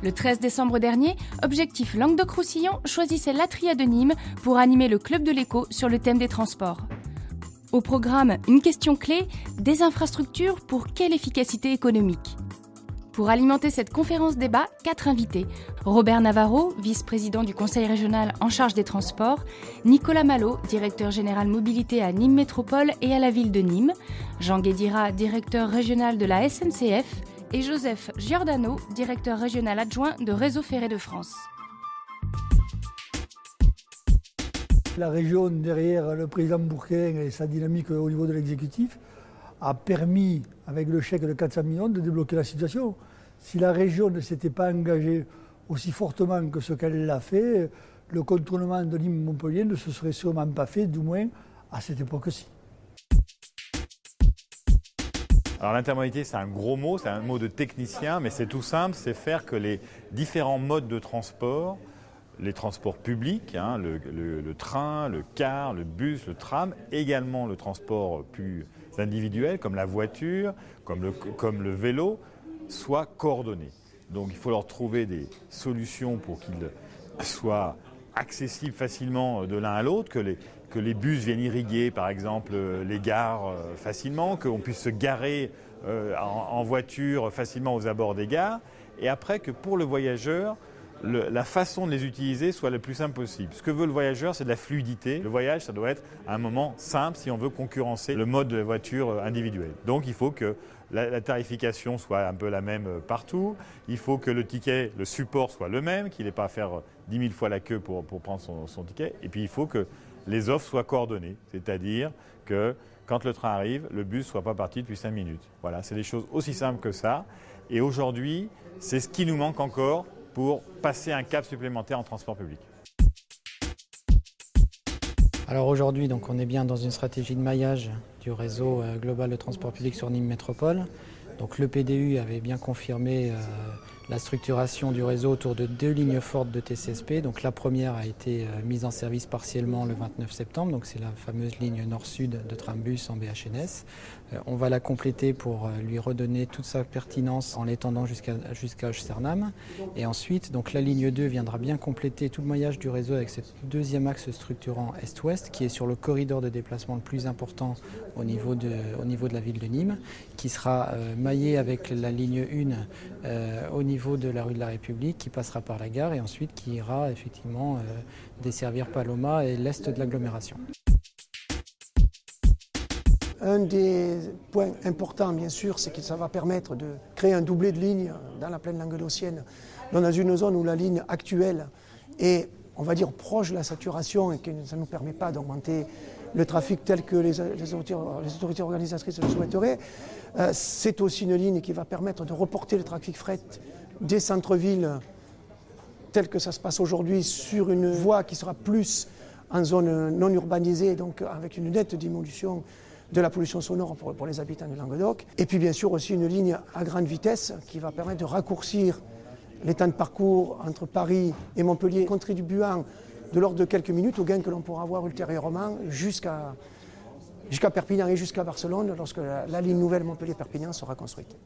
Le 13 décembre dernier, Objectif Languedoc-Roussillon choisissait l'Atria de Nîmes pour animer le Club de l'Écho sur le thème des transports. Au programme, une question clé, des infrastructures pour quelle efficacité économique ? Pour alimenter cette conférence débat, 4 invités. Robert Navarro, vice-président du Conseil régional en charge des transports, Nicolas Malo, directeur général mobilité à Nîmes Métropole et à la ville de Nîmes, Jean Guédira, directeur régional de la SNCF, et Joseph Giordano, directeur régional adjoint de Réseau Ferré de France. La région, derrière le président Bourquin et sa dynamique au niveau de l'exécutif, a permis, avec le chèque de 400 millions, de débloquer la situation. Si la région ne s'était pas engagée aussi fortement que ce qu'elle l'a fait, le contournement de Nîmes-Montpellier ne se serait sûrement pas fait, du moins à cette époque-ci. Alors l'intermodalité, c'est un gros mot, c'est un mot de technicien, mais c'est tout simple, c'est faire que les différents modes de transport, les transports publics, le train, le car, le bus, le tram, également le transport plus individuel comme la voiture, comme le vélo, soient coordonnés. Donc il faut leur trouver des solutions pour qu'ils soient accessibles facilement de l'un à l'autre, que les bus viennent irriguer par exemple les gares facilement, qu'on puisse se garer en voiture facilement aux abords des gares, et après que pour le voyageur, la façon de les utiliser soit le plus simple possible. Ce que veut le voyageur, c'est de la fluidité. Le voyage, ça doit être un moment simple si on veut concurrencer le mode de la voiture individuelle. Donc il faut que la tarification soit un peu la même partout. Il faut que le ticket, le support soit le même, qu'il n'ait pas à faire 10 000 fois la queue pour prendre son ticket. Et puis il faut que les offres soient coordonnées, c'est-à-dire que quand le train arrive, le bus ne soit pas parti depuis 5 minutes. Voilà, c'est des choses aussi simples que ça. Et aujourd'hui, c'est ce qui nous manque encore pour passer un cap supplémentaire en transport public. Alors aujourd'hui, donc, on est bien dans une stratégie de maillage du réseau global de transport public sur Nîmes Métropole. Donc, le PDU avait bien confirmé la structuration du réseau autour de 2 lignes fortes de TCSP. Donc, la première a été mise en service partiellement le 29 septembre. Donc, c'est la fameuse ligne nord-sud de Trambus en BHNS. On va la compléter pour lui redonner toute sa pertinence en l'étendant jusqu'à Hoche-Cernam. Et ensuite, donc, la ligne 2 viendra bien compléter tout le maillage du réseau avec ce deuxième axe structurant est-ouest qui est sur le corridor de déplacement le plus important au niveau de la ville de Nîmes, qui sera maillé avec la ligne 1 au niveau de la rue de la République, qui passera par la gare et ensuite qui ira effectivement desservir Paloma et l'est de l'agglomération. Un des points importants, bien sûr, c'est que ça va permettre de créer un doublé de lignes dans la plaine languedocienne, dans une zone où la ligne actuelle est, on va dire, proche de la saturation et que ça ne nous permet pas d'augmenter le trafic tel que les autorités organisatrices le souhaiteraient. C'est aussi une ligne qui va permettre de reporter le trafic fret des centres-villes tel que ça se passe aujourd'hui sur une voie qui sera plus en zone non urbanisée, donc avec une nette diminution de la pollution sonore pour les habitants du Languedoc. Et puis bien sûr aussi une ligne à grande vitesse qui va permettre de raccourcir les temps de parcours entre Paris et Montpellier, contribuant de l'ordre de quelques minutes au gain que l'on pourra avoir ultérieurement jusqu'à Perpignan et jusqu'à Barcelone lorsque la ligne nouvelle Montpellier-Perpignan sera construite.